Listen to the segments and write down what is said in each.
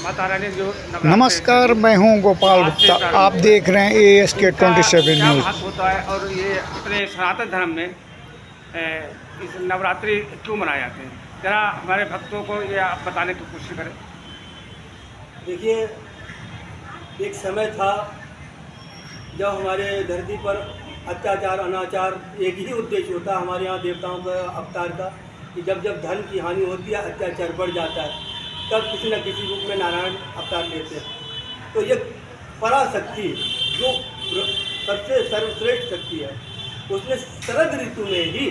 माता रानी जो नवरात्रि नमस्कार, मैं हूं गोपाल आज से गुप्ता। चालू आप हुई। देख रहे हैं ASK इसका 27 क्या न्यूज़। महत्व होता है और ये अपने सनातन धर्म में इस नवरात्रि क्यों मनाए जाते हैं, जरा हमारे भक्तों को ये आप बताने की कोशिश करें। देखिए, एक समय था जब हमारे धरती पर अत्याचार अनाचार एक ही उद्देश्य होता है हमारे यहाँ देवताओं का अवतार का कि जब जब धन की हानि होती है, अत्याचार बढ़ जाता है, तब किसी न किसी रूप में नारायण अवतार लेते हैं। तो ये पराशक्ति जो सबसे सर्वश्रेष्ठ शक्ति है, उसने शरद ऋतु में ही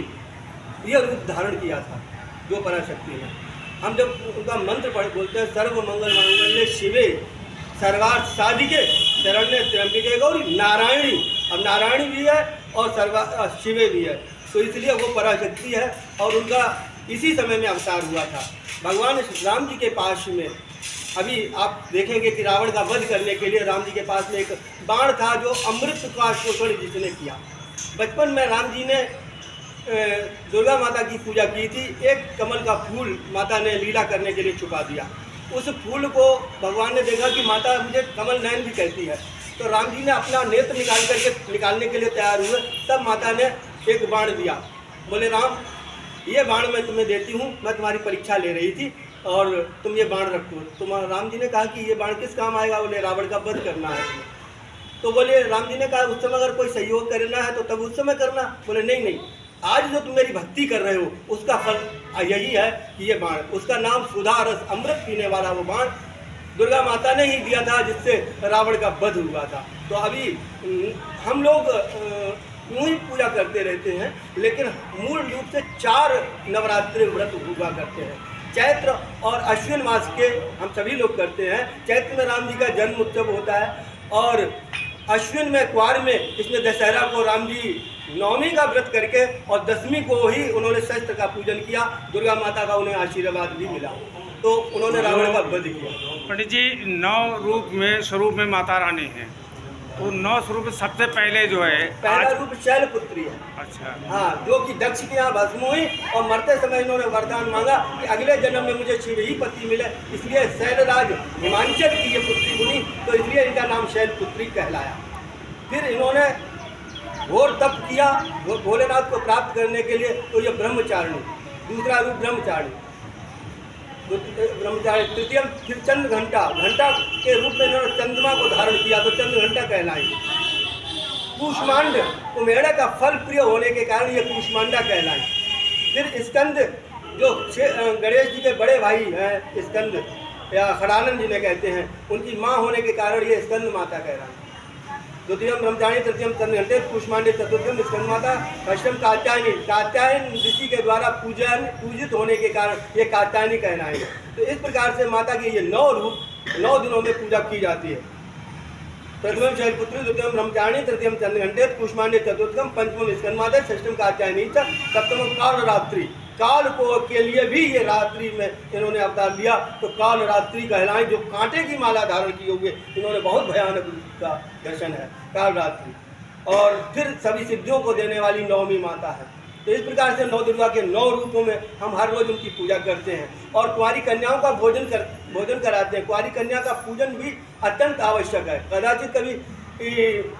यह रूप धारण किया था। जो पराशक्ति है, हम जब उनका मंत्र बोलते हैं, सर्व मंगल मांगल्ये शिवे सर्वार्थ साधिके शरण्ये त्र्यंबिके गौरी नारायणी। अब नारायणी भी है और शिवे भी है, तो इसलिए वो पराशक्ति है और उनका इसी समय में अवतार हुआ था। भगवान राम जी के पास में अभी आप देखेंगे कि रावण का वध करने के लिए राम जी के पास में एक बाण था जो अमृत का शोषण जिसने किया। बचपन में राम जी ने दुर्गा माता की पूजा की थी। एक कमल का फूल माता ने लीला करने के लिए छुपा दिया। उस फूल को भगवान ने देखा कि माता मुझे कमल नयन भी कहती है, तो राम जी ने अपना नेत्र निकालने के लिए तैयार हुए। तब माता ने एक बाण दिया, बोले राम ये बाण मैं तुम्हें देती हूँ, मैं तुम्हारी परीक्षा ले रही थी और तुम ये बाण रखो। तो राम जी ने कहा कि ये बाण किस काम आएगा? बोले रावण का वध करना है तुम्हें। तो बोले राम जी ने कहा उस समय अगर कोई सहयोग करना है तो तब उस समय करना। बोले नहीं, आज जो तुम मेरी भक्ति कर रहे हो उसका फल यही है कि ये बाण, उसका नाम सुधा रस अमृत पीने वाला वो बाण दुर्गा माता ने ही दिया था, जिससे रावण का वध हुआ था। तो अभी हम लोग यूँ ही पूजा करते रहते हैं, लेकिन मूल रूप से 4 नवरात्रि व्रत हुआ करते हैं। चैत्र और अश्विन मास के हम सभी लोग करते हैं। चैत्र में राम जी का जन्म उत्सव होता है और अश्विन में क्वार में इसमें दशहरा को राम जी नवमी का व्रत करके और दशमी को ही उन्होंने शस्त्र का पूजन किया। दुर्गा माता का उन्हें आशीर्वाद भी मिला, तो उन्होंने रावण का वध किया। पंडित जी, 9 रूप में स्वरूप में माता रानी है, तो 9 स्वरूप सबसे पहले जो है पहला रूप शैलपुत्री है। अच्छा, हाँ, जो कि दक्ष के यहाँ भस्म हुई और मरते समय इन्होंने वरदान मांगा कि अगले जन्म में मुझे शिव ही पति मिले, इसलिए शैलराज हिमांचल की ये पुत्री हुई, तो इसलिए इनका नाम शैलपुत्री कहलाया। फिर इन्होंने घोर तप किया भोलेनाथ को प्राप्त करने के लिए, तो ये ब्रह्मचारिणी, दूसरा रूप ब्रह्मचारिणी। तृतीय फिर चंद्र घंटा के रूप में इन्होंने चंद्रमा को धारण किया, तो चंद्र घंटा कहलाई। कूष्मांड कुम्हेड़ा का फल प्रिय होने के कारण ये कूष्मांडा कहलाई। फिर स्कंद, जो गणेश जी के बड़े भाई हैं, स्कंद या खड़ानंद जिन्हें कहते हैं, उनकी माँ होने के कारण ये स्कंद माता कहलाई। द्वितीयम ब्रह्मचारिणी, तृतीयम चंद्रघंटे, कूष्मांडे, चतुर्थम स्कंद माता, अष्टम कात्यायनी। कात्यायन ऋषि के द्वारा पूजित होने के कारण ये कात्यायनी कहलाए। तो इस प्रकार से माता की ये 9 रूप 9 दिनों में पूजा की जाती है। प्रथम शैलपुत्री, द्वितीयम ब्रह्मचारिणी, तृतीयम चंद्रघंटे, कूष्मांडे, चतुर्थम, पंचम स्कंद माता, षष्ठम कात्यायनी, सप्तम कालरात्रि। काल को के लिए भी ये रात्रि में इन्होंने अवतार लिया, तो काल रात्रि कहलाएं। जो कांटे की माला धारण किए हुए इन्होंने बहुत भयानक रूप का दर्शन है काल रात्रि। और फिर सभी सिद्धियों को देने वाली नवमी माता है। तो इस प्रकार से 9 दुर्गा के 9 रूपों में हम हर रोज उनकी पूजा करते हैं और कुंवारी कन्याओं का भोजन कराते हैं। कुंवारी कन्या का पूजन भी अत्यंत आवश्यक है। कदाचित कभी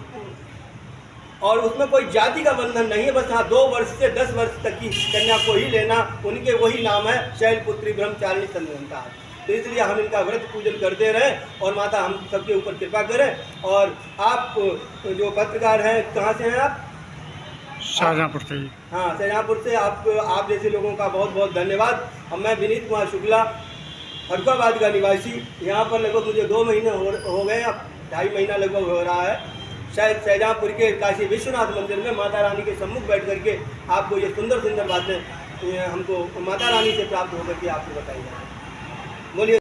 और उसमें कोई जाति का बंधन नहीं है, बस हाँ 2 वर्ष से 10 वर्ष तक की कन्या को ही लेना, उनके वही नाम है शैलपुत्री ब्रह्मचारिणी चंद्रघंटा है। तो इसलिए हम इनका व्रत पूजन करते रहें और माता हम सबके ऊपर कृपा करें। और आप जो पत्रकार हैं, कहाँ से हैं आप? शाहजहाँपुर से। हाँ, शाहजहाँपुर से। आप जैसे लोगों का बहुत बहुत धन्यवाद। और मैं विनीत कुमार शुक्ला, फरुखाबाद का निवासी, यहाँ पर लगभग मुझे 2 महीने हो गए, अब 2.5 महीना लगभग हो रहा है। शायद शाहजहाँपुर के काशी विश्वनाथ मंदिर में माता रानी के सम्मुख बैठ करके आपको ये सुंदर सुंदर बातें हमको माता रानी से प्राप्त होकर के आपको बताई जाए। बोलिए।